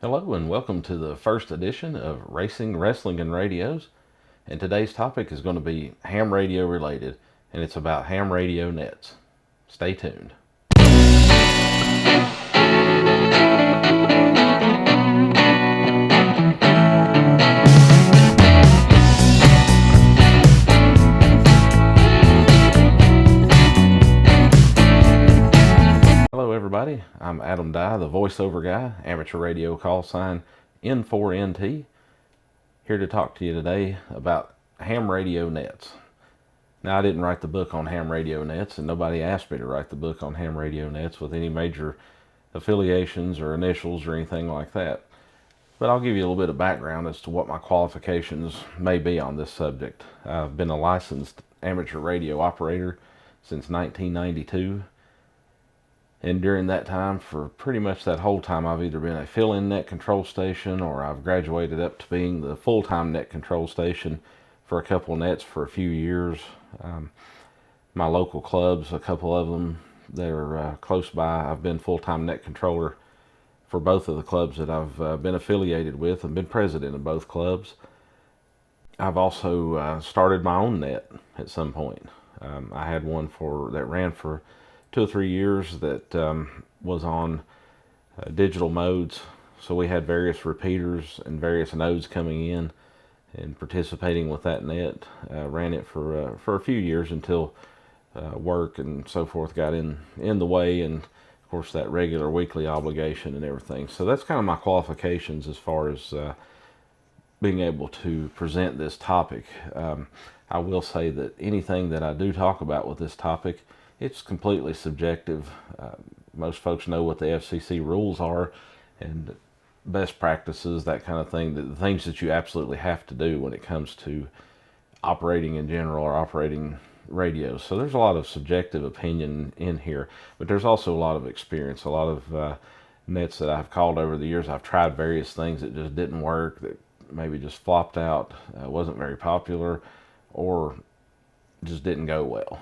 Hello and welcome to the first edition of Racing, Wrestling, and Radios. And today's topic is going to be ham radio related, and it's about ham radio nets. Stay tuned. Hello everybody, I'm Adam Dye, the voiceover guy, amateur radio call sign N4NT, here to talk to you today about ham radio nets. Now, I didn't write the book on ham radio nets, and nobody asked me to write the book on ham radio nets with any major affiliations or initials or anything like that. But I'll give you a little bit of background as to what my qualifications may be on this subject. I've been a licensed amateur radio operator since 1992. And during that time, for pretty much that whole time, I've either been a fill-in net control station or I've graduated up to being the full-time net control station for a couple nets for a few years. My local clubs, a couple of them that are close by, I've been full-time net controller for both of the clubs that I've been affiliated with and been president of both clubs. I've also started my own net at some point. I had one that ran for 2 or 3 years that was on digital modes. So we had various repeaters and various nodes coming in and participating with that net. Ran it for a few years until work and so forth got in the way, and of course that regular weekly obligation and everything. So that's kind of my qualifications as far as being able to present this topic. I will say that anything that I do talk about with this topic, it's completely subjective. Most folks know what the FCC rules are and best practices, that kind of thing, the things that you absolutely have to do when it comes to operating in general or operating radios. So there's a lot of subjective opinion in here, but there's also a lot of experience, a lot of nets that I've called over the years. I've tried various things that just didn't work, that maybe just flopped out, wasn't very popular, or just didn't go well.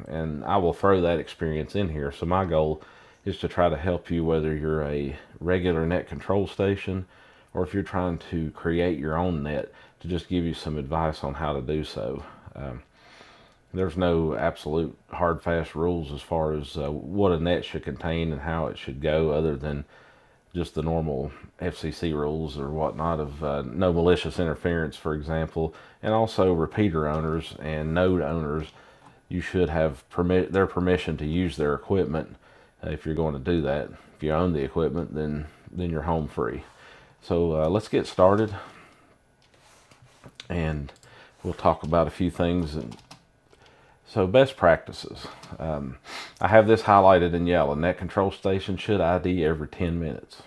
And I will throw that experience in here. So my goal is to try to help you, whether you're a regular net control station or if you're trying to create your own net, to just give you some advice on how to do so. There's no absolute hard, fast rules as far as what a net should contain and how it should go, other than just the normal FCC rules or whatnot of no malicious interference, for example. And also repeater owners and node owners, you should have their permission to use their equipment if you're going to do that. If you own the equipment, then you're home free. So let's get started, and we'll talk about a few things. So best practices. I have this highlighted in yellow. Net control station should ID every 10 minutes.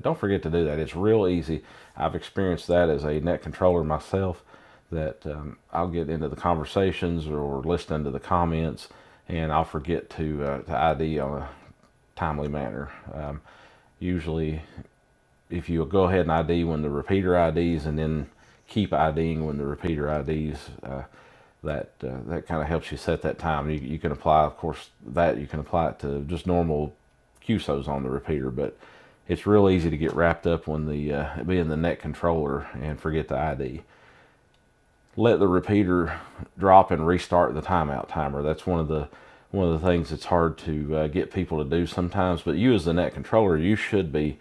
Don't forget to do that. It's real easy. I've experienced that as a net controller myself, that I'll get into the conversations or listening to the comments, and I'll forget to ID on a timely manner. Usually, if you go ahead and ID when the repeater IDs and then keep IDing when the repeater IDs, that kind of helps you set that time. You can apply, of course, you can apply it to just normal QSOs on the repeater, but it's real easy to get wrapped up when being the net controller and forget the ID. Let the repeater drop and restart the timeout timer. That's one of the things that's hard to get people to do sometimes. But you, as the net controller, you should be,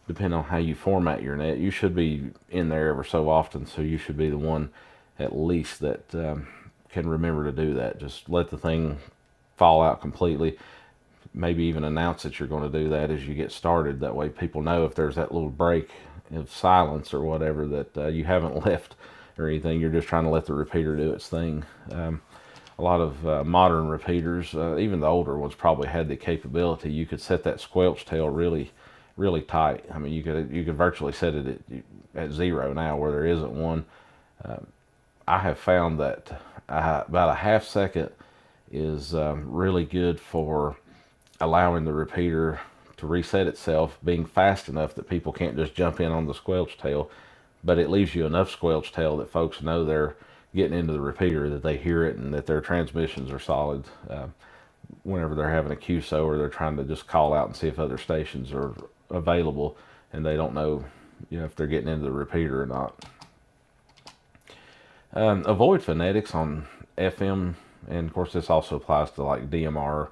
depending on how you format your net, you should be in there ever so often. So you should be the one, at least, that can remember to do that. Just let the thing fall out completely. Maybe even announce that you're going to do that as you get started. That way people know if there's that little break of silence or whatever, that you haven't left or anything. You're just trying to let the repeater do its thing. A lot of modern repeaters, even the older ones, probably had the capability. You could set that squelch tail really, really tight. I mean, you could virtually set it at 0 now, where there isn't one. I have found that about a half second is really good for allowing the repeater to reset itself, being fast enough that people can't just jump in on the squelch tail, but it leaves you enough squelch tail that folks know they're getting into the repeater, that they hear it, and that their transmissions are solid whenever they're having a QSO or they're trying to just call out and see if other stations are available and they don't know, if they're getting into the repeater or not. Avoid phonetics on FM, and of course this also applies to like DMR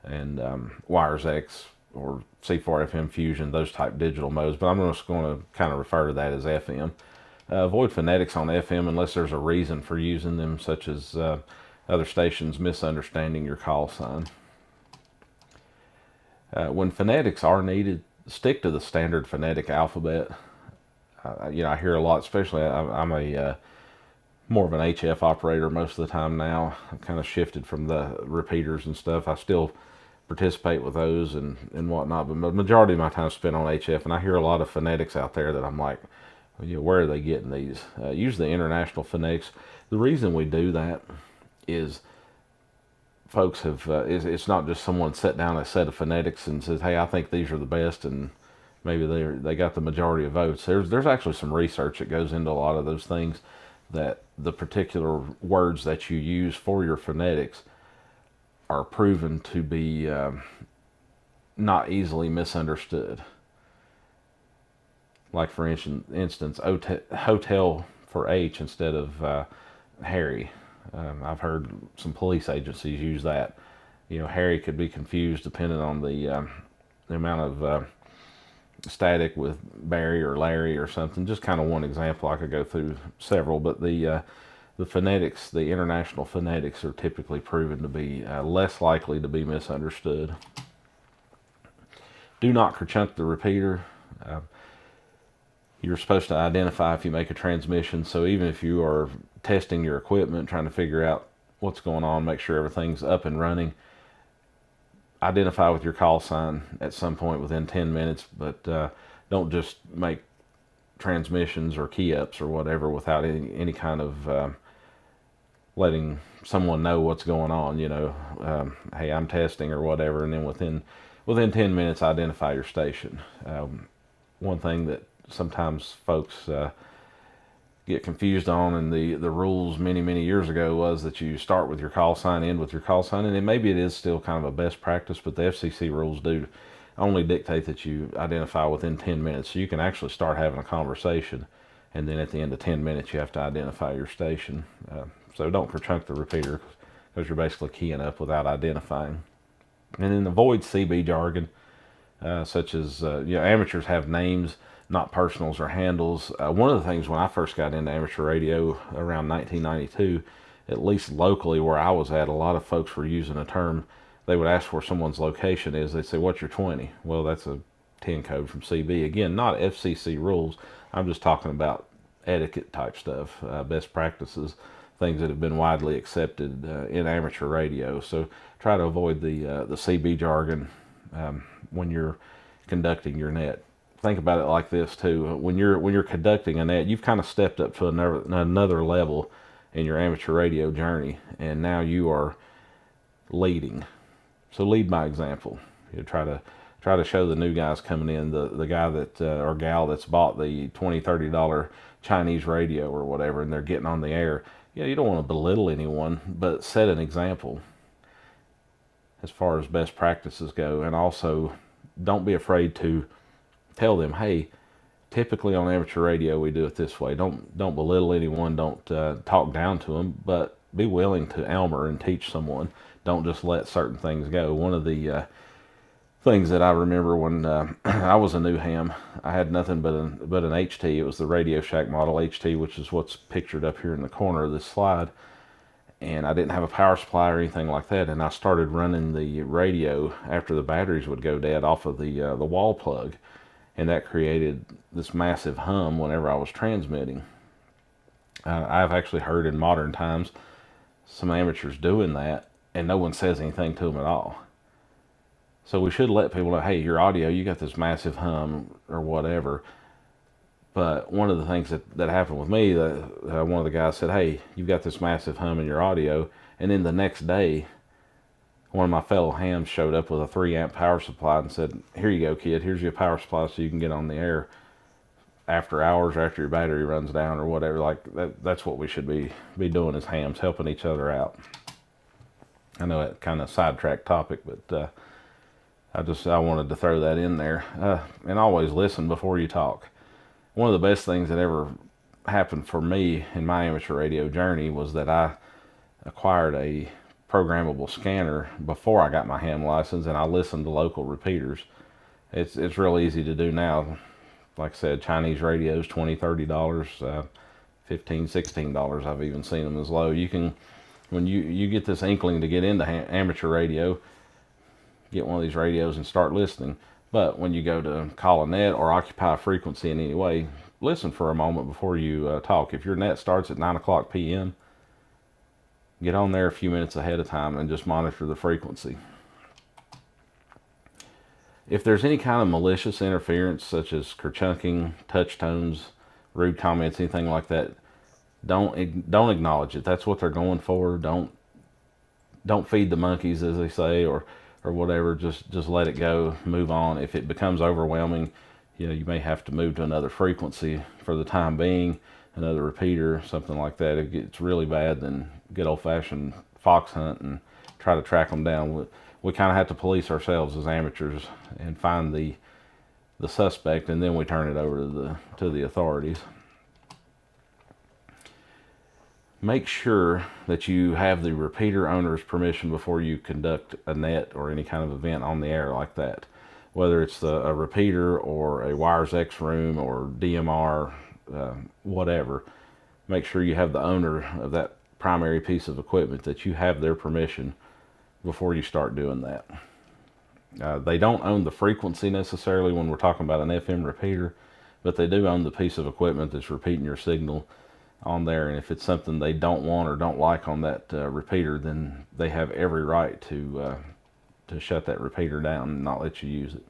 and Wires X or C4FM Fusion, those type digital modes, but I'm just going to kind of refer to that as FM. Avoid phonetics on FM unless there's a reason for using them, such as other stations misunderstanding your call sign. When phonetics are needed, stick to the standard phonetic alphabet. I hear a lot, especially I'm a more of an HF operator most of the time now. I've kind of shifted from the repeaters and stuff. I still participate with those and whatnot, but the majority of my time is spent on HF, and I hear a lot of phonetics out there that I'm like, where are they getting these? Usually international phonetics. The reason we do that is folks have, it's not just someone set down a set of phonetics and says, hey, I think these are the best, and maybe they got the majority of votes. There's actually some research that goes into a lot of those things, that the particular words that you use for your phonetics are proven to be not easily misunderstood. Like for instance, hotel for H instead of Harry. I've heard some police agencies use that. Harry could be confused depending on the amount of static with Barry or Larry or something. Just kind of one example. I could go through several, but the phonetics, the international phonetics, are typically proven to be less likely to be misunderstood. Do not kerchunk the repeater. You're supposed to identify if you make a transmission, so even if you are testing your equipment, trying to figure out what's going on, make sure everything's up and running, identify with your call sign at some point within 10 minutes, but don't just make transmissions or key ups or whatever without any kind of letting someone know what's going on. Hey, I'm testing or whatever, and then within 10 minutes identify your station. One thing that sometimes folks get confused on, and the rules many years ago was that you start with your call sign, end with your call sign, and maybe it is still kind of a best practice, but the FCC rules do only dictate that you identify within 10 minutes, so you can actually start having a conversation, and then at the end of 10 minutes you have to identify your station. So don't kerchunk the repeater, because you're basically keying up without identifying. And then avoid CB jargon, such as amateurs have names, not personals or handles. One of the things when I first got into amateur radio around 1992, at least locally where I was at, a lot of folks were using a term. They would ask where someone's location is. They'd say, what's your 20? Well, that's a 10 code from CB. Again, not FCC rules. I'm just talking about etiquette type stuff, best practices, things that have been widely accepted in amateur radio. So try to avoid the CB jargon when you're conducting your net. Think about it like this too. When you're conducting a net, you've kind of stepped up to another level in your amateur radio journey, and now you are leading. So lead by example. Try to show the new guys coming in, the guy that or gal that's bought the $20-$30 Chinese radio or whatever, and they're getting on the air. You don't want to belittle anyone, but set an example as far as best practices go, and also don't be afraid to tell them, hey, typically on amateur radio we do it this way. Don't belittle anyone. Don't talk down to them, but be willing to elmer and teach someone. Don't just let certain things go. One of the things that I remember when I was a new ham, I had nothing but an HT. It was the Radio Shack model HT, which is what's pictured up here in the corner of this slide. And I didn't have a power supply or anything like that. And I started running the radio after the batteries would go dead off of the wall plug. And that created this massive hum whenever I was transmitting. I've actually heard in modern times some amateurs doing that, and no one says anything to them at all. So we should let people know, hey, your audio, you got this massive hum or whatever. But one of the things that happened with me, one of the guys said, hey, you've got this massive hum in your audio. And then the next day, one of my fellow hams showed up with a 3-amp power supply and said, here you go, kid, here's your power supply so you can get on the air after hours or after your battery runs down or whatever. Like that's what we should be doing as hams, helping each other out. I know that kind of sidetracked topic, but I wanted to throw that in there. And always listen before you talk. One of the best things that ever happened for me in my amateur radio journey was that I acquired a programmable scanner before I got my ham license, and I listened to local repeaters. It's real easy to do now. Like I said, Chinese radios, $20, $30, $15, $16. I've even seen them as low. You can, when you get this inkling to get into amateur radio, get one of these radios and start listening. But when you go to call a net or occupy a frequency in any way, listen for a moment before you talk. If your net starts at 9 o'clock p.m., get on there a few minutes ahead of time and just monitor the frequency. If there's any kind of malicious interference, such as kerchunking, touch tones, rude comments, anything like that, don't acknowledge it. That's what they're going for. Don't feed the monkeys, as they say, or whatever. Just let it go. Move on. If it becomes overwhelming, you may have to move to another frequency for the time being, another repeater, something like that. If it gets really bad, then good old-fashioned fox hunt and try to track them down. We kind of have to police ourselves as amateurs and find the suspect, and then we turn it over to the authorities. Make sure that you have the repeater owner's permission before you conduct a net or any kind of event on the air like that. Whether it's a repeater or a wires X room or DMR, whatever, make sure you have the owner of that primary piece of equipment, that you have their permission before you start doing that. They don't own the frequency necessarily when we're talking about an FM repeater, but they do own the piece of equipment that's repeating your signal on there. And if it's something they don't want or don't like on that repeater, then they have every right to shut that repeater down and not let you use it.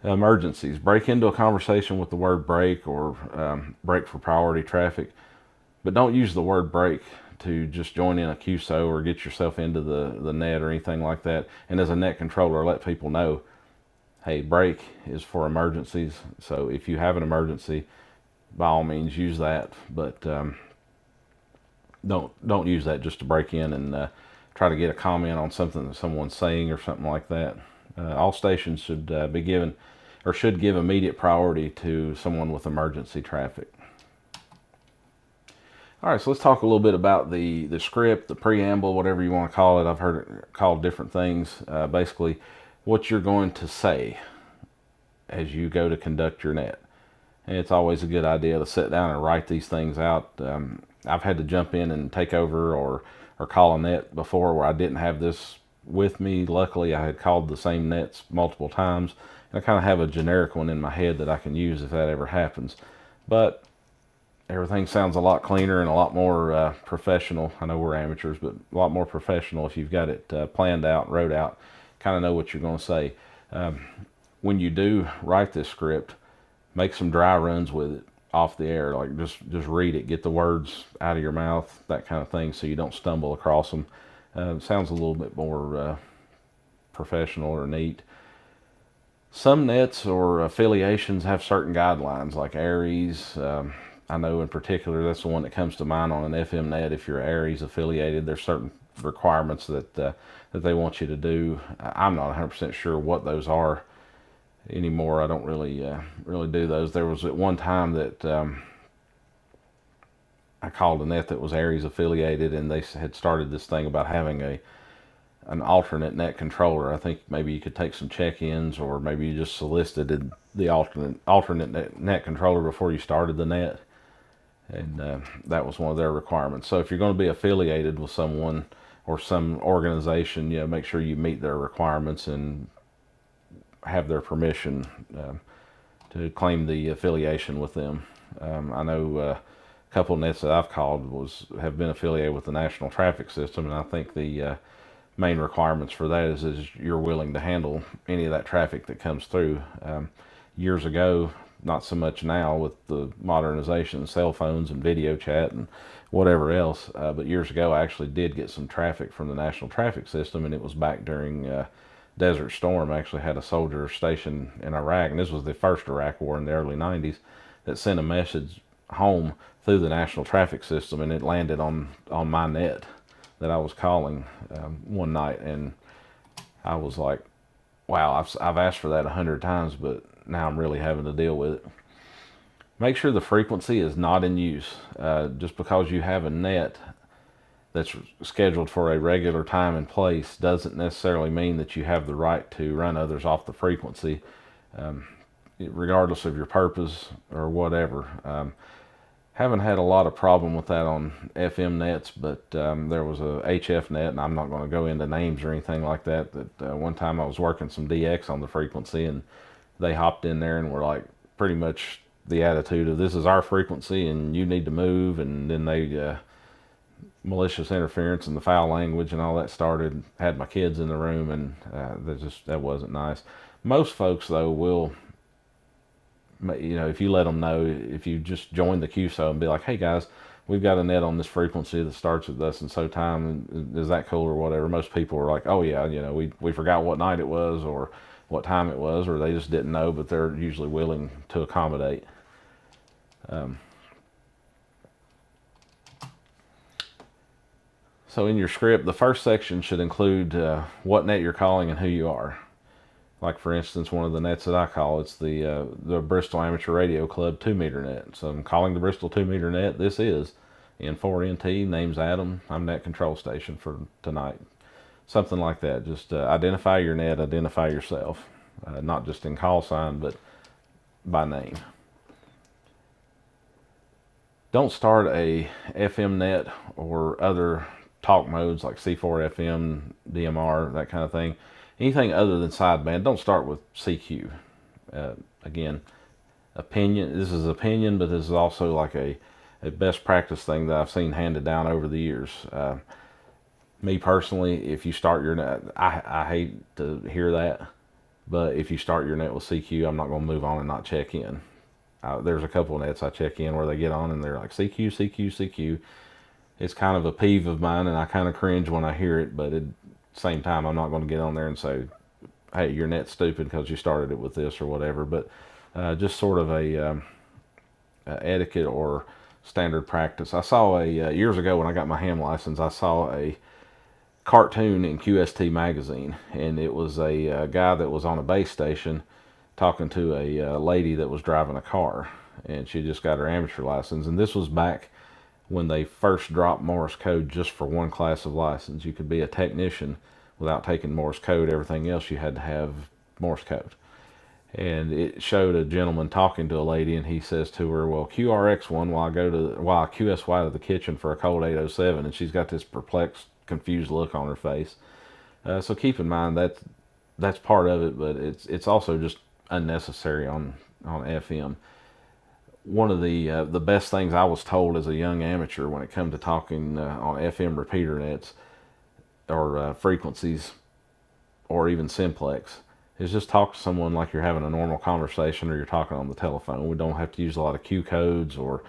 Emergencies. Break into a conversation with the word break or break for priority traffic, but don't use the word break to just join in a QSO or get yourself into the net or anything like that. And as a net controller, let people know, hey, break is for emergencies. So if you have an emergency, by all means use that, but don't use that just to break in and try to get a comment on something that someone's saying or something like that. All stations should be given, or should give, immediate priority to someone with emergency traffic. All right, so let's talk a little bit about the script, the preamble, whatever you want to call it. I've heard it called different things. Basically, what you're going to say as you go to conduct your net. And it's always a good idea to sit down and write these things out. I've had to jump in and take over or call a net before where I didn't have this with me. Luckily, I had called the same nets multiple times. And I kind of have a generic one in my head that I can use if that ever happens. But everything sounds a lot cleaner and a lot more professional. I know we're amateurs, but a lot more professional if you've got it planned out, wrote out, kind of know what you're going to say. When you do write this script, make some dry runs with it off the air. Like just read it, get the words out of your mouth, that kind of thing, so you don't stumble across them. It sounds a little bit more professional or neat. Some nets or affiliations have certain guidelines, like Aries. I know in particular that's the one that comes to mind on an FM net. If you're Aries affiliated, there's certain requirements that they want you to do. I'm not 100% sure what those are anymore. I don't really do those. There was at one time that I called a net that was Aries affiliated, and they had started this thing about having an alternate net controller. I think maybe you could take some check-ins, or maybe you just solicited the alternate net controller before you started the net, and that was one of their requirements. So if you're going to be affiliated with someone or some organization, make sure you meet their requirements and have their permission to claim the affiliation with them. I know a couple of nets that I've called have been affiliated with the National Traffic System, and I think the main requirements for that is you're willing to handle any of that traffic that comes through. Years ago, not so much now with the modernization of cell phones and video chat and whatever else, but years ago I actually did get some traffic from the National Traffic System, and it was back during Desert Storm. I actually had a soldier stationed in Iraq, and this was the first Iraq war in the early 90s, that sent a message home through the National Traffic System, and it landed on my net that I was calling one night, and I was like, wow, I've asked for that 100 times, but now I'm really having to deal with it. Make sure the frequency is not in use. Just because you have a net that's scheduled for a regular time and place doesn't necessarily mean that you have the right to run others off the frequency, regardless of your purpose or whatever. Haven't had a lot of problem with that on FM nets, but there was a HF net, and I'm not going to go into names or anything like that. That one time I was working some DX on the frequency, and they hopped in there and were like pretty much the attitude of, this is our frequency and you need to move, and then they malicious interference and the foul language and all that started. Had my kids in the room, and that wasn't nice. Most folks though will, if you let them know, if you just join the QSO and be like, hey guys, we've got a net on this frequency that starts at this and so time, is that cool or whatever, most people are like, oh yeah, we forgot what night it was or what time it was, or they just didn't know, but they're usually willing to accommodate. So in your script, the first section should include what net you're calling and who you are. Like for instance, one of the nets that I call, it's the Bristol Amateur Radio Club 2-meter net. So I'm calling the Bristol 2-meter net. This is N4NT, name's Adam. I'm net control station for tonight. Something like that. Just identify your net, identify yourself. Not just in call sign, but by name. Don't start a FM net or other talk modes like C4 FM, DMR, that kind of thing. Anything other than sideband, don't start with CQ. Again, opinion. This is opinion, but this is also like a best practice thing that I've seen handed down over the years. Me personally, if you start your net, I hate to hear that, but if you start your net with CQ, I'm not going to move on and not check in. There's a couple of nets I check in where they get on and they're like CQ, CQ, CQ. It's kind of a peeve of mine, and I kind of cringe when I hear it, but at the same time, I'm not going to get on there and say, hey, your net's stupid because you started it with this or whatever. But just sort of a etiquette or standard practice. I saw years ago when I got my ham license, I saw a cartoon in QST magazine, and it was a guy that was on a base station talking to a lady that was driving a car, and she just got her amateur license. And this was back when they first dropped Morse code just for one class of license. You could be a technician without taking Morse code. Everything else you had to have Morse code. And it showed a gentleman talking to a lady, and he says to her, well, QRX1 while I QSY to the kitchen for a cold 807, and she's got this perplexed, confused look on her face. So keep in mind that's part of it, but it's also just unnecessary on FM. One of the best things I was told as a young amateur when it came to talking on FM repeater nets or frequencies or even simplex is just talk to someone like you're having a normal conversation or you're talking on the telephone. We don't have to use a lot of Q codes or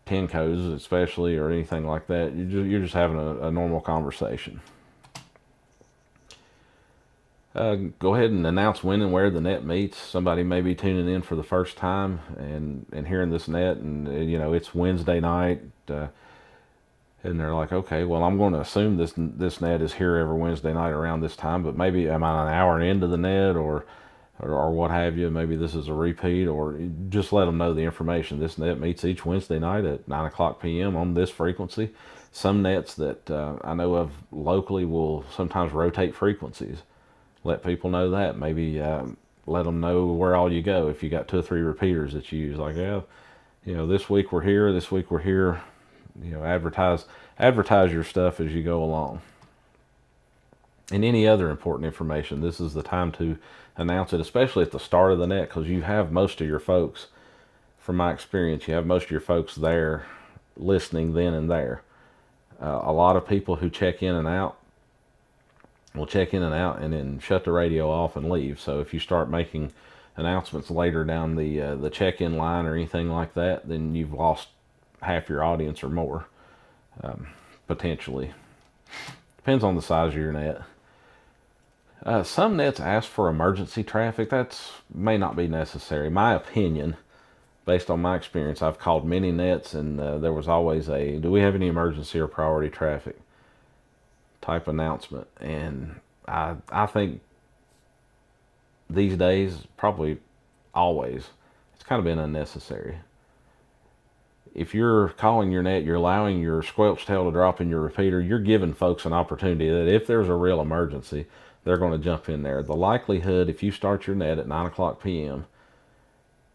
10 codes especially or anything like that. You're just having a normal conversation. Go ahead and announce when and where the net meets. Somebody may be tuning in for the first time and hearing this net, and it's Wednesday night, and they're like, okay, well, I'm going to assume this net is here every Wednesday night around this time, but maybe am I an hour into the net or what have you? Maybe this is a repeat, or just let them know the information. This net meets each Wednesday night at 9:00 p.m. on this frequency. Some nets that I know of locally will sometimes rotate frequencies. Let people know that. Maybe let them know where all you go. If you got 2 or 3 repeaters that you use, like, yeah, this week we're here, this week we're here. Advertise your stuff as you go along. And any other important information, this is the time to announce it, especially at the start of the net, because you have most of your folks, from my experience, you have most of your folks there listening then and there. A lot of people who check in and out will check in and out and then shut the radio off and leave. So if you start making announcements later down the check-in line or anything like that, then you've lost half your audience or more, potentially. Depends on the size of your net. Some nets ask for emergency traffic. That may not be necessary. My opinion, based on my experience, I've called many nets and there was always do we have any emergency or priority traffic type announcement, and I think these days, probably always, it's kind of been unnecessary. If you're calling your net, you're allowing your squelch tail to drop in your repeater, you're giving folks an opportunity that if there's a real emergency, they're going to jump in there. The likelihood, if you start your net at 9 o'clock p.m.,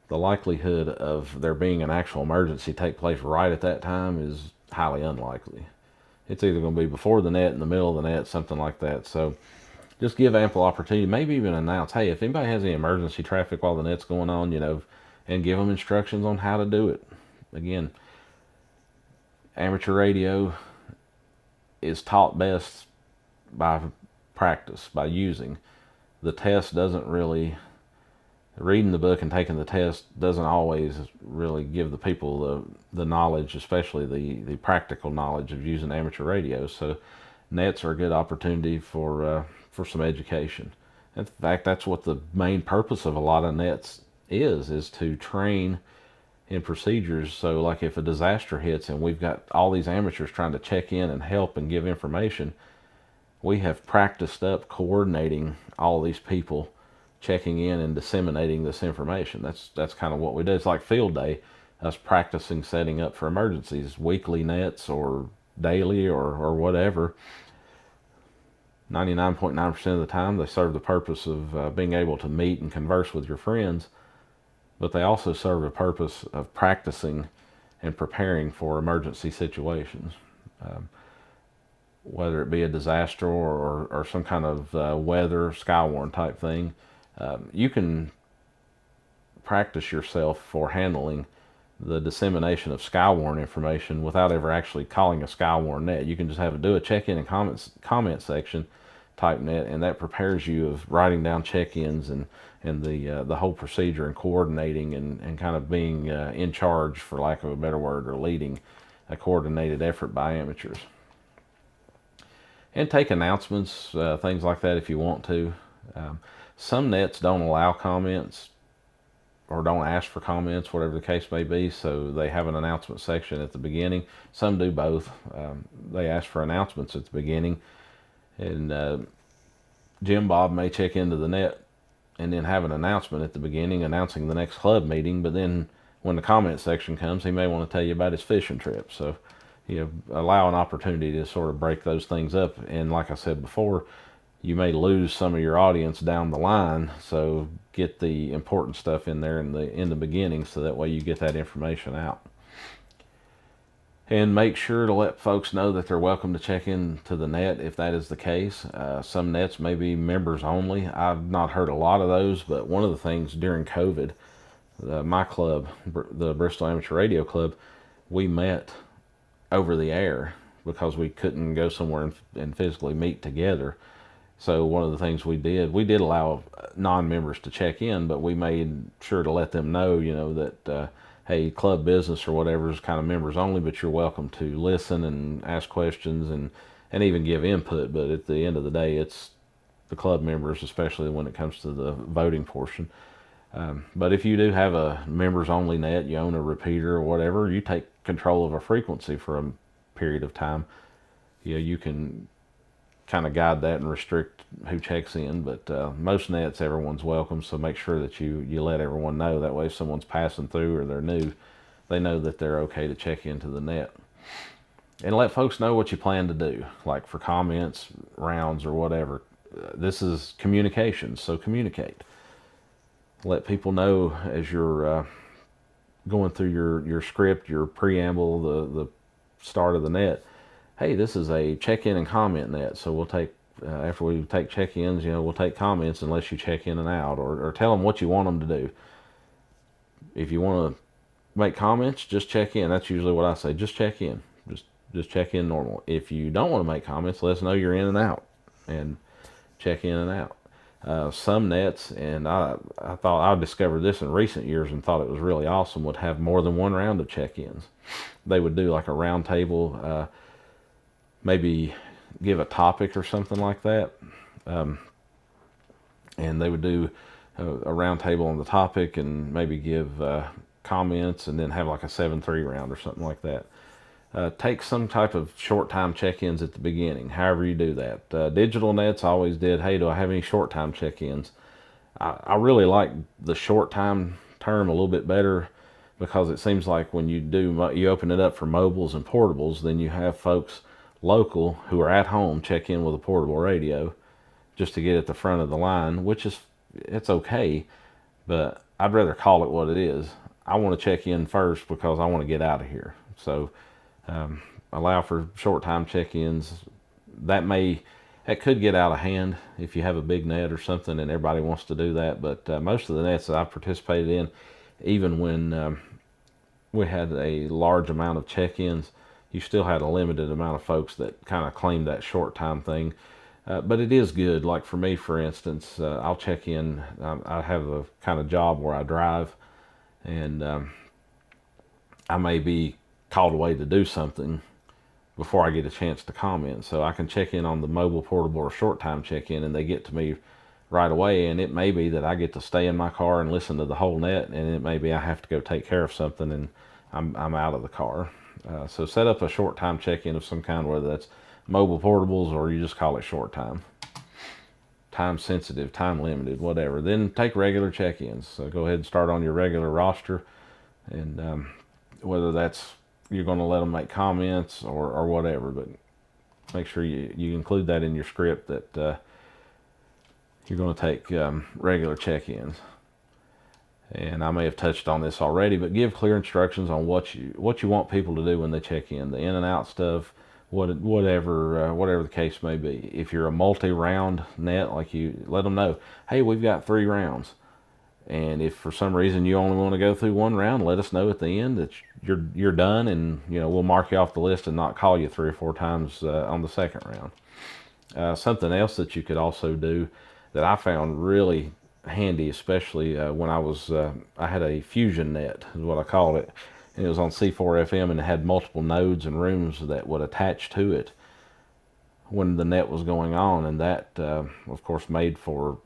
the likelihood of there being an actual emergency take place right at that time is highly unlikely. It's either going to be before the net, in the middle of the net, something like that. So just give ample opportunity, maybe even announce, hey, if anybody has any emergency traffic while the net's going on, and give them instructions on how to do it. Again, amateur radio is taught best by practice, by using. The test doesn't really, reading the book and taking the test doesn't always really give the people the knowledge, especially the practical knowledge of using amateur radio. So nets are a good opportunity for some education. In fact, that's what the main purpose of a lot of nets is to train in procedures. So like if a disaster hits and we've got all these amateurs trying to check in and help and give information, we have practiced up coordinating all these people checking in and disseminating this information. That's kind of what we do. It's like field day, us practicing setting up for emergencies, weekly nets or daily or whatever. 99.9% of the time they serve the purpose of being able to meet and converse with your friends, but they also serve a purpose of practicing and preparing for emergency situations. Whether it be a disaster or some kind of weather, skywarn type thing, you can practice yourself for handling the dissemination of skywarn information without ever actually calling a skywarn net. You can just do a check-in and comment section type net, and that prepares you of writing down check-ins and the whole procedure and coordinating and kind of being in charge, for lack of a better word, or leading a coordinated effort by amateurs. And take announcements, things like that if you want to. Some nets don't allow comments or don't ask for comments, whatever the case may be, so they have an announcement section at the beginning. Some do both. They ask for announcements at the beginning, and Jim Bob may check into the net and then have an announcement at the beginning announcing the next club meeting, but then when the comment section comes, he may want to tell you about his fishing trip. So allow an opportunity to sort of break those things up. And like I said before, you may lose some of your audience down the line, so get the important stuff in there in the beginning, so that way you get that information out. And make sure to let folks know that they're welcome to check into the net if that is the case. Some nets may be members only. I've not heard a lot of those, but one of the things during COVID, my club, the Bristol Amateur Radio Club, we met over the air because we couldn't go somewhere and physically meet together. So one of the things we did allow non-members to check in, but we made sure to let them know, that hey, club business or whatever is kind of members only, but you're welcome to listen and ask questions and even give input. But at the end of the day, it's the club members, especially when it comes to the voting portion. But if you do have a members only net, you own a repeater or whatever, you take control of a frequency for a period of time, you can kind of guide that and restrict who checks in. But most nets, everyone's welcome, so make sure that you let everyone know. That way if someone's passing through or they're new, they know that they're okay to check into the net. And let folks know what you plan to do, like for comments, rounds, or whatever. This is communication, so communicate. Let people know as you're going through your script, your preamble, the start of the net, hey, this is a check-in and comment net, so we'll take, after we take check-ins, we'll take comments unless you check in and out, or tell them what you want them to do. If you want to make comments, just check in. That's usually what I say. Just check in. Just check in normal. If you don't want to make comments, let us know you're in and out, and check in and out. Some nets, and I thought I discovered this in recent years and thought it was really awesome, would have more than one round of check-ins. They would do like a round table, maybe give a topic or something like that, and they would do a round table on the topic and maybe give comments, and then have like a 7-3 round or something like that. take some type of short time check-ins at the beginning, however you do that. Digital nets always did, hey, do I have any short time check-ins? I really like the short time term a little bit better, because it seems like when you open it up for mobiles and portables, then you have folks local who are at home check in with a portable radio just to get at the front of the line, which is, it's okay, but I'd rather call it what it is. I want to check in first because I want to get out of here. So allow for short time check-ins. That could get out of hand if you have a big net or something and everybody wants to do that. But most of the nets that I've participated in, even when we had a large amount of check-ins, you still had a limited amount of folks that kind of claimed that short time thing. But it is good. Like for me, for instance, I'll check in. I have a kind of job where I drive, and I may be called away to do something before I get a chance to comment. So I can check in on the mobile, portable, or short time check-in, and they get to me right away. And it may be that I get to stay in my car and listen to the whole net, and it may be I have to go take care of something and I'm out of the car. So set up a short time check-in of some kind, whether that's mobile portables or you just call it short time. Time sensitive, time limited, whatever. Then take regular check-ins. So go ahead and start on your regular roster, and whether that's you're going to let them make comments or whatever, but make sure you include that in your script that you're going to take regular check-ins. And I may have touched on this already, but give clear instructions on what you want people to do when they check in, the in and out stuff, whatever the case may be. If you're a multi-round net, like, you let them know, hey, we've got 3 rounds. And if for some reason you only want to go through 1 round, let us know at the end that you're done, and we'll mark you off the list and not call you 3 or 4 times on the second round. Something else that you could also do that I found really handy, especially when I had a fusion net, is what I called it, and it was on C4 FM, and it had multiple nodes and rooms that would attach to it when the net was going on, and that of course made for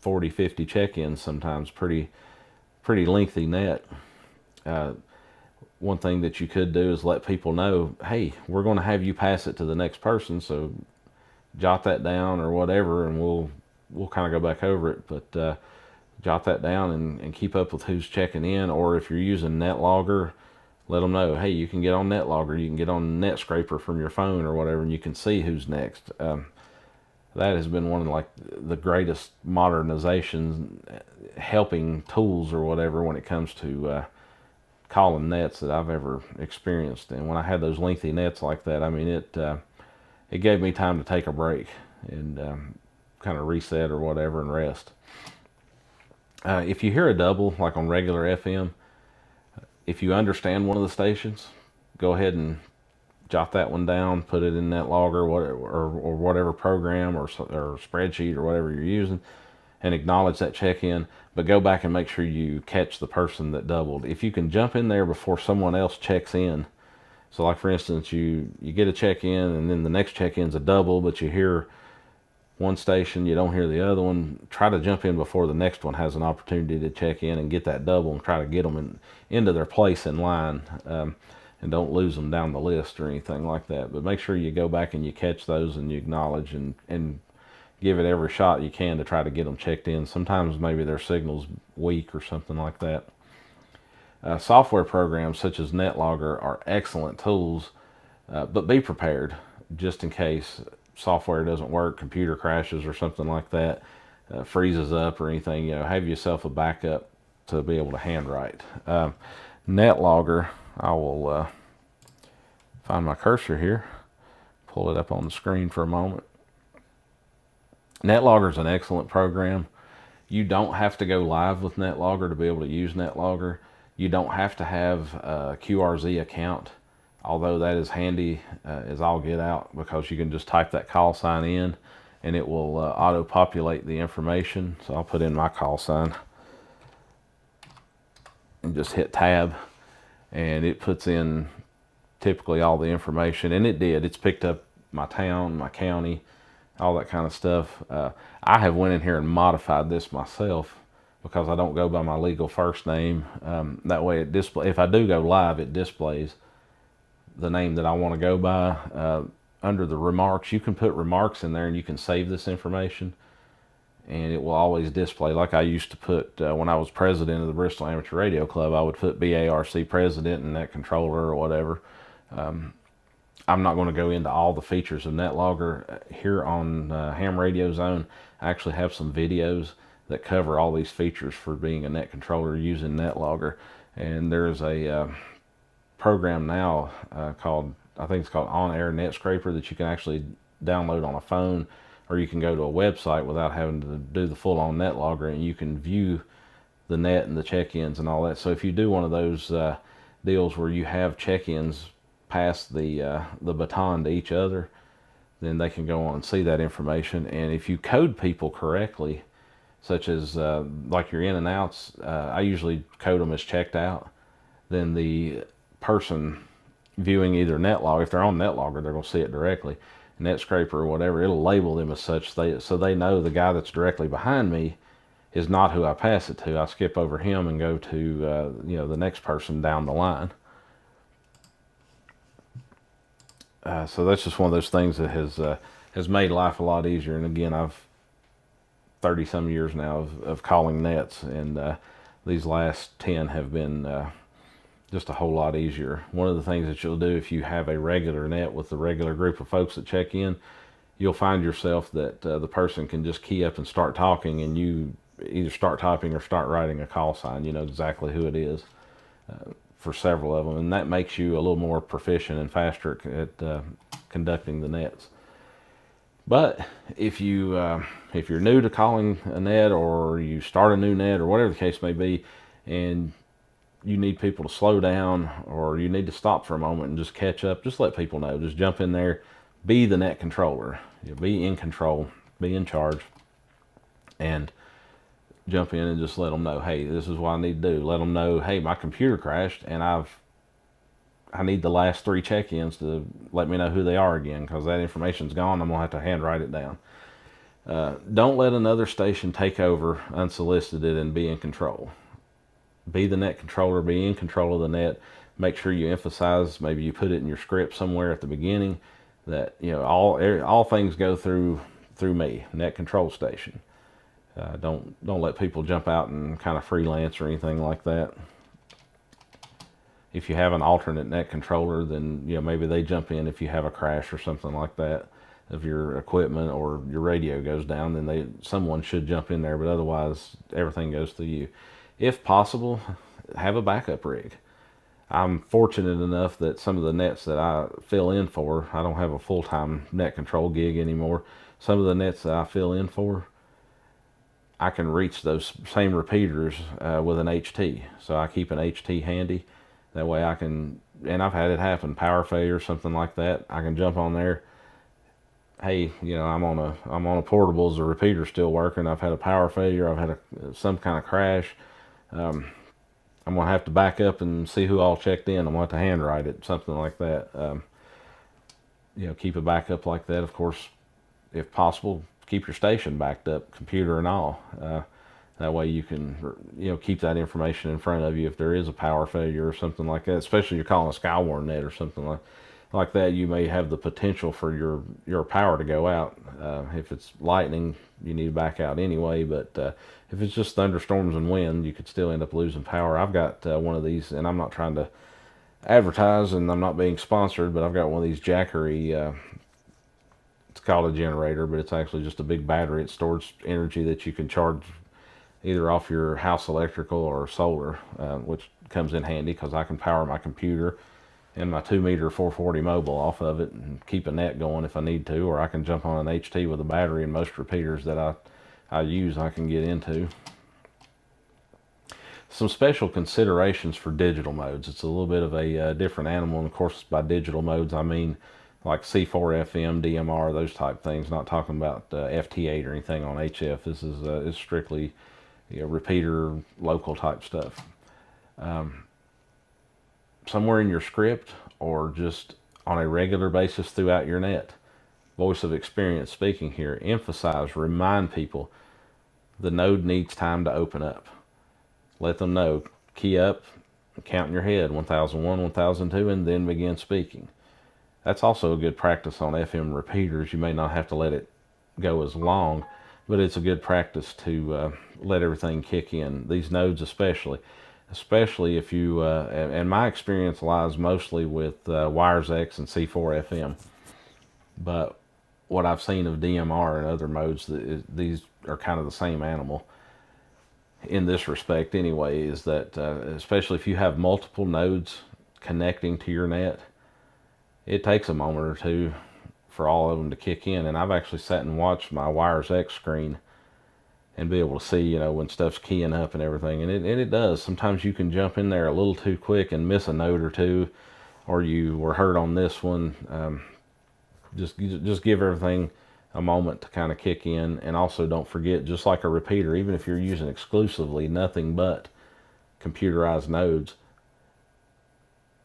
40-50 check-ins, sometimes pretty lengthy net. One thing that you could do is let people know, hey, we're going to have you pass it to the next person, so jot that down or whatever, and we'll kind of go back over it, but jot that down and keep up with who's checking in. Or if you're using NetLogger, let them know, hey, you can get on NetLogger, you can get on NetScraper from your phone or whatever, and you can see who's next. That has been one of the greatest modernizations, helping tools or whatever, when it comes to calling nets that I've ever experienced. And when I had those lengthy nets like that, I mean, it gave me time to take a break and kind of reset or whatever and rest. If you hear a double, like on regular FM, if you understand one of the stations, go ahead and jot that one down, put it in NetLogger or whatever program or spreadsheet or whatever you're using, and acknowledge that check-in, but go back and make sure you catch the person that doubled. If you can jump in there before someone else checks in, so like for instance, you get a check-in and then the next check-in's a double, but you hear one station, you don't hear the other one, try to jump in before the next one has an opportunity to check in and get that double, and try to get them into their place in line. And don't lose them down the list or anything like that. But make sure you go back and you catch those and you acknowledge and give it every shot you can to try to get them checked in. Sometimes maybe their signal's weak or something like that. Software programs such as NetLogger are excellent tools, but be prepared just in case software doesn't work, computer crashes or something like that, freezes up or anything. Have yourself a backup to be able to handwrite. NetLogger, I will find my cursor here, pull it up on the screen for a moment. NetLogger is an excellent program. You don't have to go live with NetLogger to be able to use NetLogger. You don't have to have a QRZ account, although that is handy as all get out, because you can just type that call sign in and it will auto-populate the information. So I'll put in my call sign and just hit tab, and it puts in typically all the information, and it's picked up my town, my county, all that kind of stuff. I have went in here and modified this myself because I don't go by my legal first name. That way it displays, if I do go live, it displays the name that I want to go by. Under the remarks, you can put remarks in there and you can save this information, and it will always display. Like I used to put, when I was president of the Bristol Amateur Radio Club, I would put BARC president and net controller or whatever. I'm not going to go into all the features of NetLogger. Here on Ham Radio Zone, I actually have some videos that cover all these features for being a net controller using NetLogger. And there's a program now called, I think it's called On Air Net Scraper, that you can actually download on a phone, or you can go to a website without having to do the full-on NetLogger, and you can view the net and the check-ins and all that. So if you do one of those deals where you have check-ins pass the baton to each other, then they can go on and see that information. And if you code people correctly, such as like your in and outs, I usually code them as checked out, then the person viewing either NetLogger, if they're on NetLogger, they're going to see it directly, NetScraper or whatever, it'll label them as such, so they know the guy that's directly behind me is not who I pass it to. I skip over him and go to the next person down the line. So that's just one of those things that has made life a lot easier. And again, I've 30 some years now of calling nets, and these last 10 have been just a whole lot easier. One of the things that you'll do if you have a regular net with a regular group of folks that check in, you'll find yourself that the person can just key up and start talking, and you either start typing or start writing a call sign. You know exactly who it is for several of them, and that makes you a little more proficient and faster at conducting the nets. But if you're new to calling a net, or you start a new net, or whatever the case may be, and you need people to slow down, or you need to stop for a moment and just catch up, just let people know. Just jump in there, be the net controller. You'll be in control, be in charge, and jump in and just let them know, hey, this is what I need to do. Let them know, hey, my computer crashed, and I need the last 3 check-ins to let me know who they are again, because that information's gone. I'm going to have to handwrite it down. Don't let another station take over unsolicited and be in control. Be the net controller, be in control of the net. Make sure you emphasize, maybe you put it in your script somewhere at the beginning, that all things go through me, net control station. Don't let people jump out and kind of freelance or anything like that. If you have an alternate net controller, then maybe they jump in if you have a crash or something like that of your equipment, or your radio goes down, then someone should jump in there, but otherwise everything goes through you. If possible, have a backup rig. I'm fortunate enough that some of the nets that I fill in for, I don't have a full-time net control gig anymore. Some of the nets that I fill in for, I can reach those same repeaters with an HT. So I keep an HT handy. That way I can, and I've had it happen, power failure, something like that. I can jump on there. Hey, I'm on a portable. Is the repeater still working? I've had a power failure. I've had some kind of crash. I'm gonna have to back up and see who all checked in. I'm gonna have to handwrite it, something like that. Keep a backup like that. Of course, if possible, keep your station backed up, computer and all. That way you can, keep that information in front of you if there is a power failure or something like that. Especially if you're calling a Skywarn net or something like that, you may have the potential for your power to go out. If it's lightning, you need to back out anyway. But if it's just thunderstorms and wind, you could still end up losing power. I've got one of these, and I'm not trying to advertise, and I'm not being sponsored, but I've got one of these Jackery. It's called a generator, but it's actually just a big battery. It stores energy that you can charge either off your house electrical or solar, which comes in handy because I can power my computer and my 2-meter 440 mobile off of it and keep a net going if I need to, or I can jump on an HT with a battery, and most repeaters that I use I can get into. Some special considerations for digital modes. It's a little bit of a different animal, and of course by digital modes I mean like C4 FM, DMR, those type things. Not talking about FT8 or anything on HF. This is strictly repeater, local type stuff. Somewhere in your script, or just on a regular basis throughout your net, voice of experience speaking here, emphasize, remind people the node needs time to open up. Let them know, key up, count in your head 1001, 1002, and then begin speaking. That's also a good practice on FM repeaters. You may not have to let it go as long, but it's a good practice to let everything kick in. These nodes especially if you, and my experience lies mostly with Wires X and C4 FM, but what I've seen of DMR and other modes, these are kind of the same animal in this respect anyway, is that especially if you have multiple nodes connecting to your net, it takes a moment or two for all of them to kick in. And I've actually sat and watched my Wires X screen and be able to see, you know, when stuff's keying up and everything. And it does. Sometimes you can jump in there a little too quick and miss a node or two, or you were hurt on this one. Just give everything a moment to kind of kick in. And also don't forget, just like a repeater, even if you're using exclusively nothing but computerized nodes,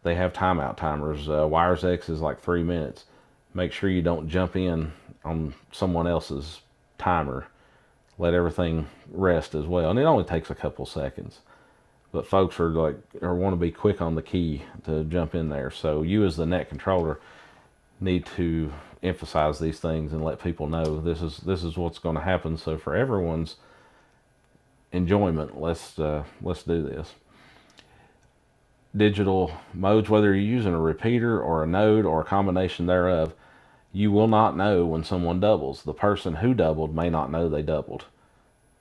they have timeout timers. Wires X is like 3 minutes. Make sure you don't jump in on someone else's timer. Let everything rest as well. And it only takes a couple seconds. But folks are want to be quick on the key to jump in there. So you as the net controller need to emphasize these things and let people know this is what's going to happen. So for everyone's enjoyment, let's do this. Digital modes, whether you're using a repeater or a node or a combination thereof, you will not know when someone doubles. The person who doubled may not know they doubled.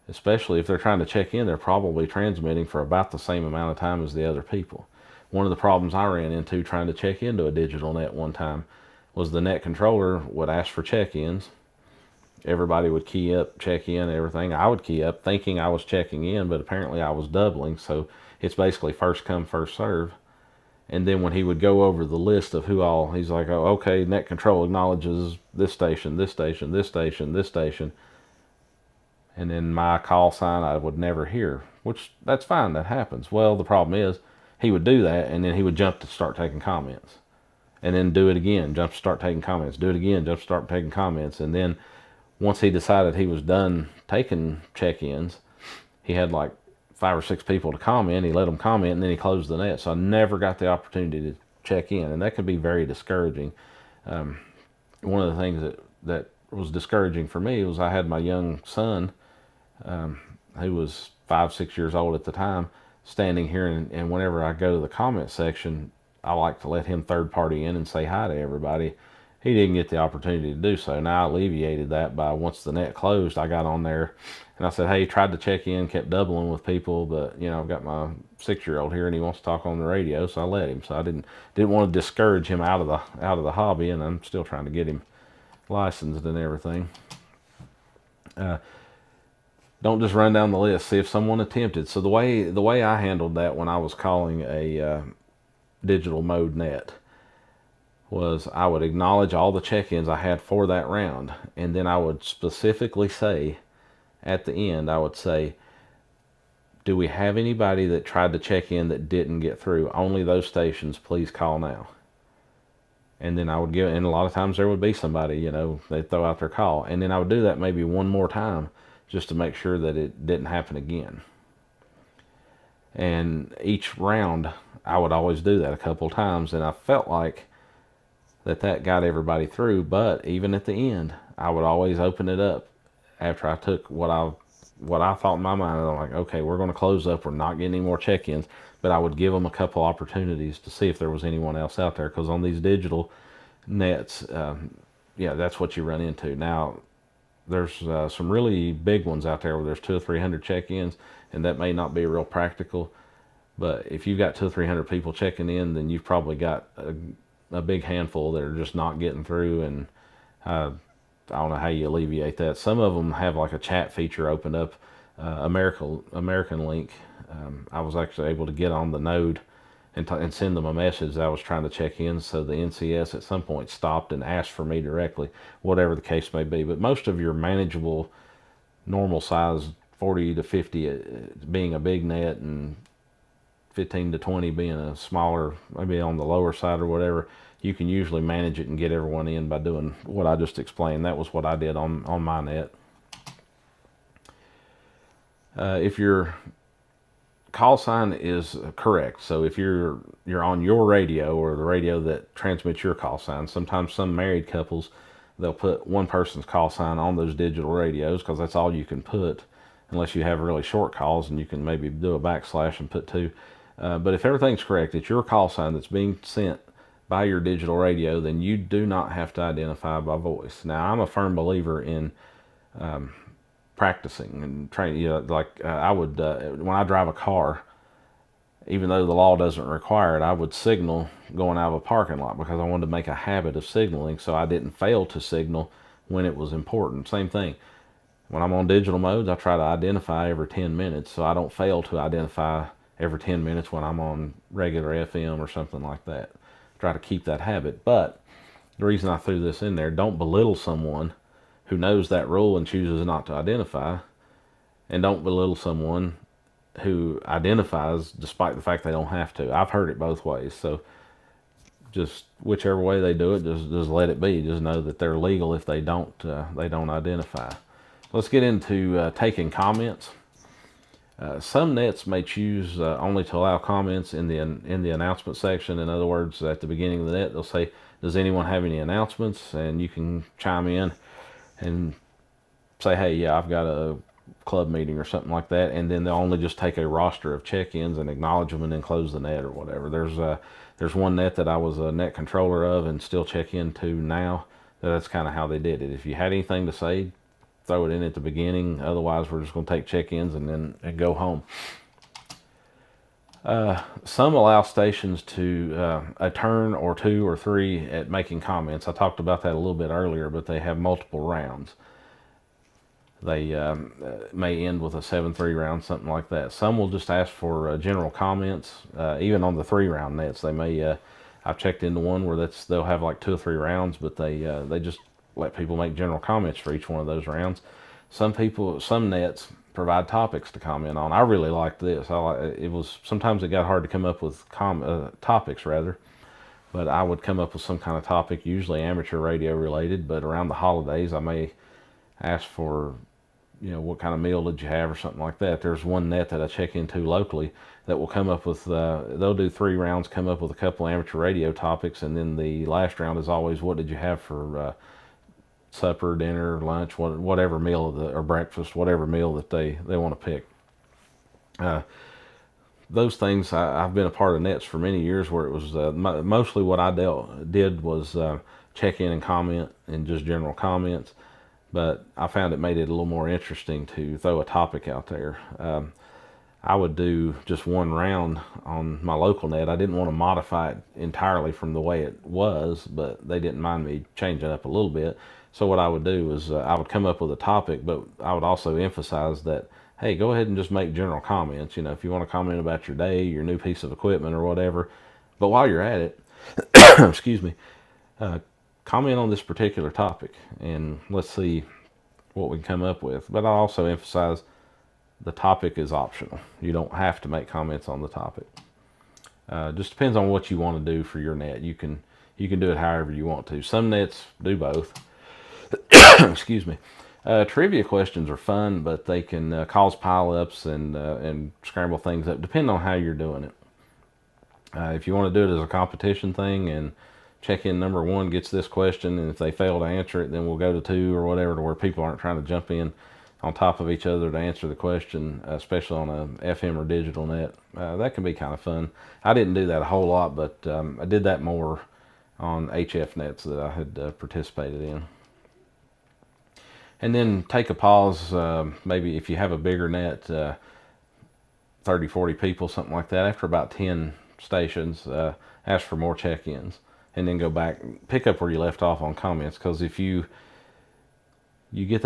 Especially if they're trying to check in, they're probably transmitting for about the same amount of time as the other people. One of the problems I ran into trying to check into a digital net one time was the net controller would ask for check-ins. Everybody would key up, check in, everything. I would key up thinking I was checking in, but apparently I was doubling. So it's basically first come, first serve. And then when he would go over the list of who all, he's like, oh, okay, net control acknowledges this station, this station, this station, this station. And then my call sign I would never hear, which that's fine, that happens. Well, the problem is he would do that, and then he would jump to start taking comments. And then do it again, jump to start taking comments. Do it again, jump to start taking comments. And then once he decided he was done taking check-ins, he had like 5 or 6 people to comment. He let them comment, and then he closed the net. So I never got the opportunity to check in, and that can be very discouraging. One of the things that was discouraging for me was I had my young son, who was 5, 6 years old at the time, standing here, and whenever I go to the comment section, I like to let him third party in and say hi to everybody. He didn't get the opportunity to do so. Now I alleviated that by once the net closed, I got on there and I said, hey, tried to check in, kept doubling with people, but you know, I've got my 6-year-old here and he wants to talk on the radio, so I let him. So I didn't want to discourage him out of the hobby, and I'm still trying to get him licensed and everything. Don't just run down the list. See if someone attempted. So the way I handled that when I was calling a digital mode net was I would acknowledge all the check-ins I had for that round, and then I would specifically say at the end, I would say, do we have anybody that tried to check in that didn't get through? Only those stations, please call now. And then I would give, and a lot of times there would be somebody, you know, they'd throw out their call, and then I would do that maybe one more time just to make sure that it didn't happen again. And each round I would always do that a couple times, and I felt like that got everybody through. But even at the end, I would always open it up after I took what I thought in my mind. I'm like, okay, we're going to close up, we're not getting any more check-ins, but I would give them a couple opportunities to see if there was anyone else out there, because on these digital nets, yeah, that's what you run into. Now there's some really big ones out there where there's 200 or 300 check-ins, and that may not be real practical. But if you've got 200 or 300 people checking in, then you've probably got a big handful that are just not getting through. And I don't know how you alleviate that. Some of them have like a chat feature opened up. American Link. I was actually able to get on the node and send them a message that I was trying to check in. So the NCS at some point stopped and asked for me directly, whatever the case may be. But most of your manageable, normal size 40 to 50 being a big net, and 15 to 20 being a smaller, maybe on the lower side or whatever, you can usually manage it and get everyone in by doing what I just explained. That was what I did on my net. If you're call sign is correct. So if you're on your radio or the radio that transmits your call sign, sometimes some married couples, they'll put one person's call sign on those digital radios because that's all you can put, unless you have really short calls and you can maybe do a backslash and put two. But if everything's correct, it's your call sign that's being sent by your digital radio, then you do not have to identify by voice. Now, I'm a firm believer in practicing and training. I would, when I drive a car, even though the law doesn't require it, I would signal going out of a parking lot because I wanted to make a habit of signaling so I didn't fail to signal when it was important. Same thing. When I'm on digital modes, I try to identify every 10 minutes so I don't fail to identify every 10 minutes when I'm on regular FM or something like that. Try to keep that habit. But the reason I threw this in there, don't belittle someone who knows that rule and chooses not to identify, and don't belittle someone who identifies despite the fact they don't have to. I've heard it both ways. So just whichever way they do it, just let it be. Just know that they're legal if they don't identify. Let's get into taking comments. Some nets may choose only to allow comments in the announcement section. In other words, at the beginning of the net, they'll say, "Does anyone have any announcements?" And you can chime in and say, "Hey, yeah, I've got a club meeting," or something like that. And then they'll only just take a roster of check-ins and acknowledge them and then close the net or whatever. There's one net that I was a net controller of and still check into now. That's kind of how they did it. If you had anything to say, throw it in at the beginning. Otherwise, we're just going to take check-ins and go home. Some allow stations to a turn or two or three at making comments. I talked about that a little bit earlier, but they have multiple rounds. They may end with a 7-3 round, something like that. Some will just ask for general comments. Even on the 3-round nets, they may. I've checked into one where they'll have like 2 or 3 rounds, but they just let people make general comments for each one of those rounds. Some nets provide topics to comment on. I really liked this. Sometimes it got hard to come up with topics rather, but I would come up with some kind of topic, usually amateur radio related. But around the holidays, I may ask for, what kind of meal did you have or something like that. There's one net that I check into locally that will come up with, they'll do 3 rounds, come up with a couple amateur radio topics, and then the last round is always, what did you have for supper, dinner, lunch, whatever meal or breakfast, whatever meal that they want to pick. Those things, I've been a part of nets for many years where it was mostly what I did was check in and comment and just general comments. But I found it made it a little more interesting to throw a topic out there. I would do just 1 round on my local net. I didn't want to modify it entirely from the way it was, but they didn't mind me changing up a little bit. So what I would do is I would come up with a topic, but I would also emphasize that, hey, go ahead and just make general comments. If you want to comment about your day, your new piece of equipment or whatever. But while you're at it, excuse me, comment on this particular topic and let's see what we can come up with. But I also emphasize the topic is optional. You don't have to make comments on the topic. Just depends on what you want to do for your net. You can do it however you want to. Some nets do both. Excuse me. Trivia questions are fun, but they can cause pileups and scramble things up, depending on how you're doing it. If you want to do it as a competition thing and check-in number 1 gets this question, and if they fail to answer it, then we'll go to 2 or whatever, to where people aren't trying to jump in on top of each other to answer the question, especially on a FM or digital net. That can be kind of fun. I didn't do that a whole lot, but I did that more on HF nets that I had participated in. And then take a pause, maybe if you have a bigger net, 30, 40 people, something like that. After about 10 stations, ask for more check-ins, and then go back, pick up where you left off on comments. Because if you get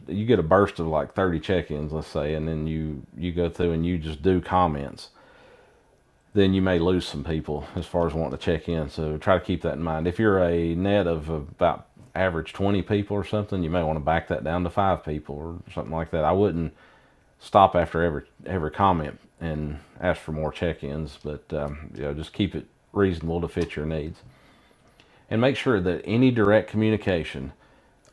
you get a burst of like 30 check-ins, let's say, and then you go through and you just do comments, then you may lose some people as far as wanting to check in. So try to keep that in mind. If you're a net of about average 20 people or something, you may want to back that down to 5 people or something like that. I wouldn't stop after every comment and ask for more check-ins, but just keep it reasonable to fit your needs. And make sure that any direct communication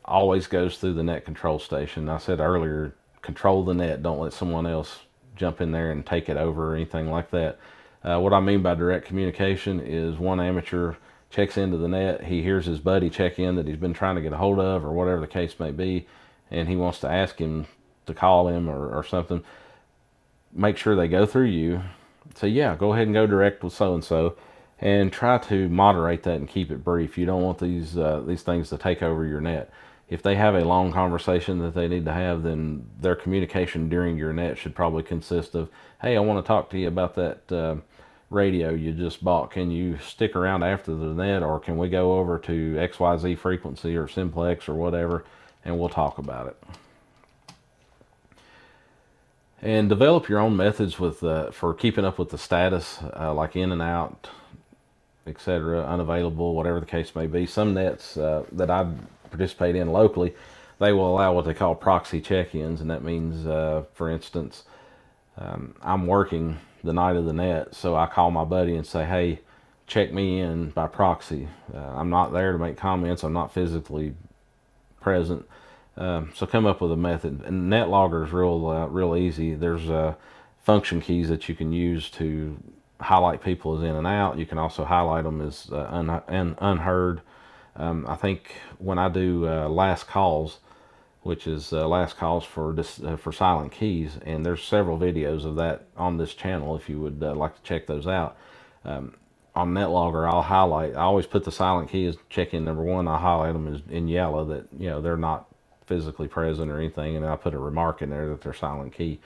always goes through the net control station. I said earlier, control the net. Don't let someone else jump in there and take it over or anything like that. What I mean by direct communication is one amateur checks into the net, he hears his buddy check in that he's been trying to get a hold of or whatever the case may be, and he wants to ask him to call him or something. Make sure they go through you. Say, yeah, go ahead and go direct with so-and-so, and try to moderate that and keep it brief. You don't want these things to take over your net. If they have a long conversation that they need to have, then their communication during your net should probably consist of, hey, I want to talk to you about that radio you just bought. Can you stick around after the net, or can we go over to XYZ frequency or simplex or whatever, and we'll talk about it. And develop your own methods with for keeping up with the status, like in and out, etc., unavailable, whatever the case may be. Some nets that I participate in locally, they will allow what they call proxy check-ins, and that means, for instance, I'm working the night of the net, so I call my buddy and say, hey, check me in by proxy. I'm not there to make comments, I'm not physically present, so come up with a method. And NetLogger is real easy. There's function keys that you can use to highlight people as in and out. You can also highlight them as unheard. I think when I do last calls, which is last calls for silent keys, and there's several videos of that on this channel if you would like to check those out. On NetLogger, I always put the silent key as check-in number 1. I highlight them as in yellow, that they're not physically present or anything, and I put a remark in there that they're silent key.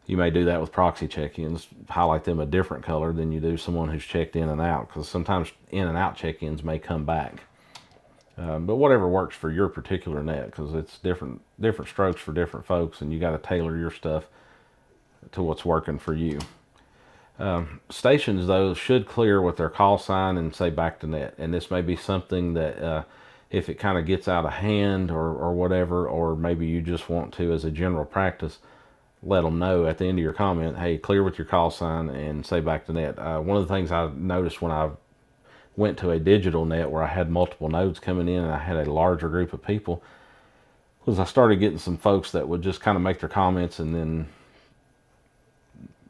You may do that with proxy check-ins, highlight them a different color than you do someone who's checked in and out, because sometimes in and out check-ins may come back. But whatever works for your particular net, because it's different strokes for different folks, and you got to tailor your stuff to what's working for you. Stations, though, should clear with their call sign and say back to net. And this may be something that if it kind of gets out of hand or whatever, or maybe you just want to, as a general practice, let them know at the end of your comment, hey, clear with your call sign and say back to net. One of the things I noticed when I went to a digital net where I had multiple nodes coming in and I had a larger group of people, was I started getting some folks that would just kind of make their comments and then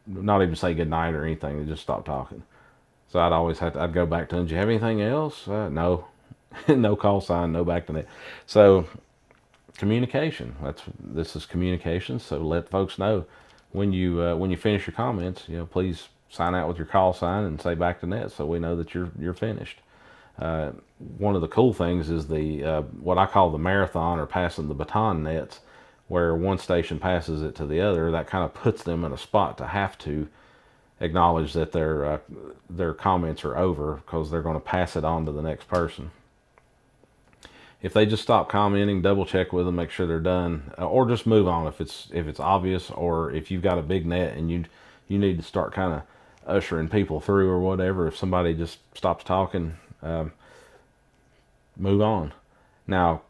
not even say goodnight or anything. They just stopped talking. So I'd go back to them, do you have anything else? No. No call sign, no back to net. So communication, this is communication. So let folks know when you finish your comments, please sign out with your call sign and say back to net, so we know that you're finished. One of the cool things is the what I call the marathon or passing the baton nets, where one station passes it to the other. That kind of puts them in a spot to have to acknowledge that their comments are over, because they're going to pass it on to the next person. If they just stop commenting, double check with them, make sure they're done, or just move on if it's obvious, or if you've got a big net and you need to start kind of ushering people through or whatever. If somebody just stops talking, move on. Now,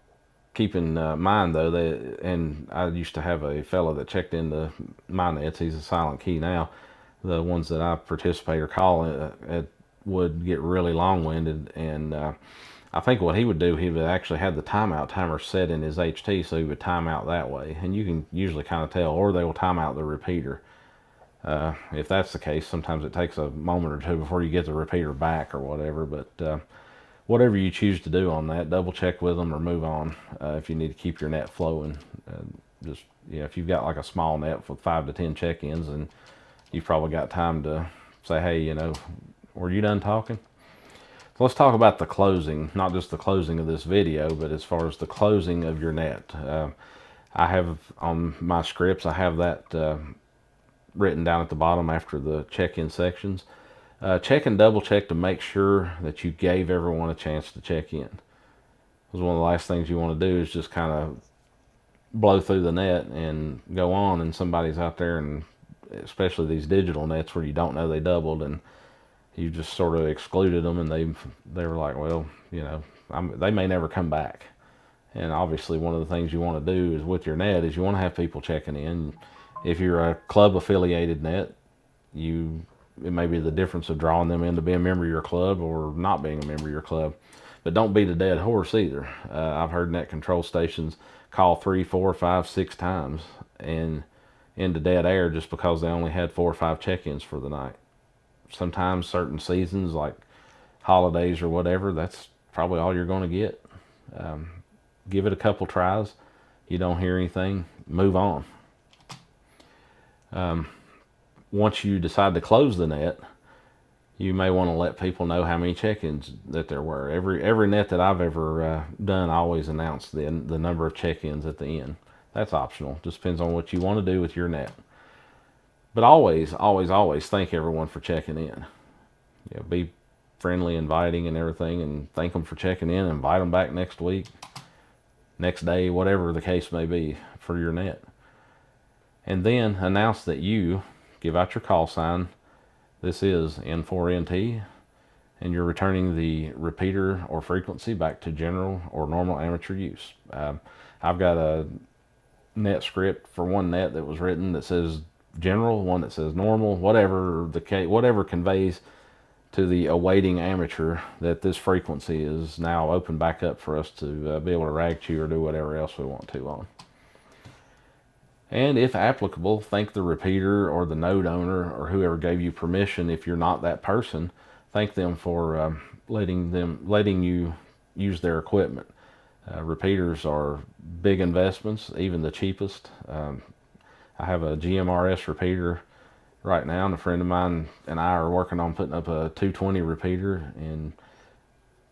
keep in mind though, and I used to have a fellow that checked into my nets. He's a silent key now. The ones that I participate or call would get really long-winded, and I think what he would do, he would actually have the timeout timer set in his HT, so he would time out that way. And you can usually kind of tell, or they will time out the repeater. If that's the case, sometimes it takes a moment or two before you get the repeater back or whatever. But whatever you choose to do on that, double check with them or move on if you need to keep your net flowing. If you've got like a small net with 5 to 10 check-ins, and you've probably got time to say, hey, were you done talking? So let's talk about the closing, not just the closing of this video, but as far as the closing of your net. I have on my scripts, I have that written down at the bottom after the check-in sections. Check and double check to make sure that you gave everyone a chance to check in. Because one of the last things you want to do is just kind of blow through the net and go on, and somebody's out there, and especially these digital nets where you don't know they doubled, and you just sort of excluded them, and they were like, well, they may never come back. And obviously one of the things you want to do is with your net is you want to have people checking in. If you're a club affiliated net, it may be the difference of drawing them in to be a member of your club or not being a member of your club. But don't beat a dead horse either. I've heard net control stations call 3, 4, 5, 6 times, and into dead air just because they only had 4 or 5 check-ins for the night. Sometimes certain seasons like holidays or whatever, that's probably all you're going to get. Give it a couple tries. You don't hear anything, move on. Once you decide to close the net, you may want to let people know how many check-ins that there were. Every net that I've ever done, I always announce the number of check-ins at the end. That's optional. Just depends on what you want to do with your net. But always, always, always thank everyone for checking in. Be friendly, inviting, and everything, and thank them for checking in. Invite them back next week, next day, whatever the case may be for your net. And then announce that you give out your call sign. This is N4NT, and you're returning the repeater or frequency back to general or normal amateur use. I've got a net script for one net that was written that says general, one that says normal, whatever conveys to the awaiting amateur that this frequency is now open back up for us to be able to rag chew or do whatever else we want to on. And if applicable, thank the repeater or the node owner or whoever gave you permission. If you're not that person, thank them for letting you use their equipment. Repeaters are big investments, even the cheapest. I have a GMRS repeater right now, and a friend of mine and I are working on putting up a 220 repeater, and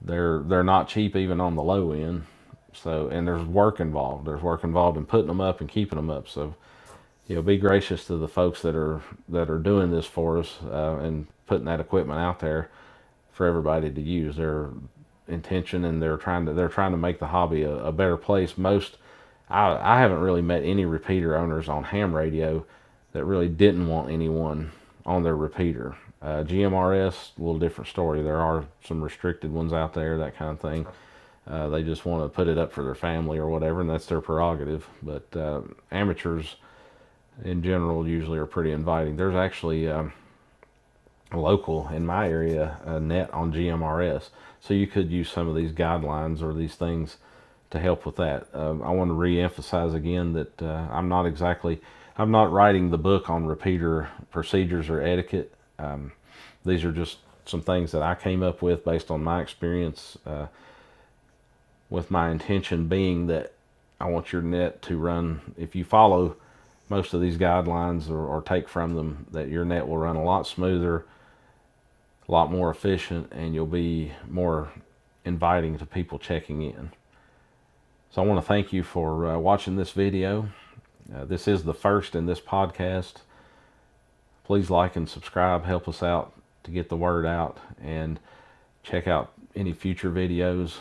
they're not cheap even on the low end. So, and there's work involved. There's work involved in putting them up and keeping them up. So, be gracious to the folks that are doing this for us and putting that equipment out there for everybody to use. Their intention, and they're trying to make the hobby a better place. I haven't really met any repeater owners on ham radio that really didn't want anyone on their repeater. GMRS, a little different story. There are some restricted ones out there, that kind of thing. They just want to put it up for their family or whatever, and that's their prerogative. But amateurs in general usually are pretty inviting. There's actually local in my area a net on GMRS, so you could use some of these guidelines or these things to help with that. I want to re-emphasize again that I'm not writing the book on repeater procedures or etiquette. These are just some things that I came up with based on my experience, with my intention being that I want your net to run, if you follow most of these guidelines or take from them, that your net will run a lot smoother, a lot more efficient, and you'll be more inviting to people checking in. So I want to thank you for watching this video. This is the first in this podcast. Please like and subscribe, help us out to get the word out, and check out any future videos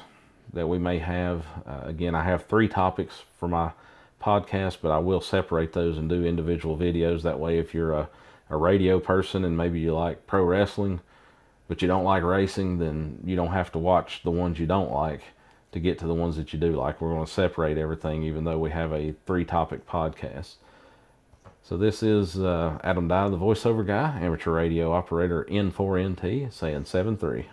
that we may have. Again, I have 3 topics for my podcast, but I will separate those and do individual videos. That way, if you're a radio person and maybe you like pro wrestling, but you don't like racing, then you don't have to watch the ones you don't like to get to the ones that you do like. We're going to separate everything, even though we have a 3-topic podcast. So this is Adam Dye, the voiceover guy, amateur radio operator N4NT, saying 7-3.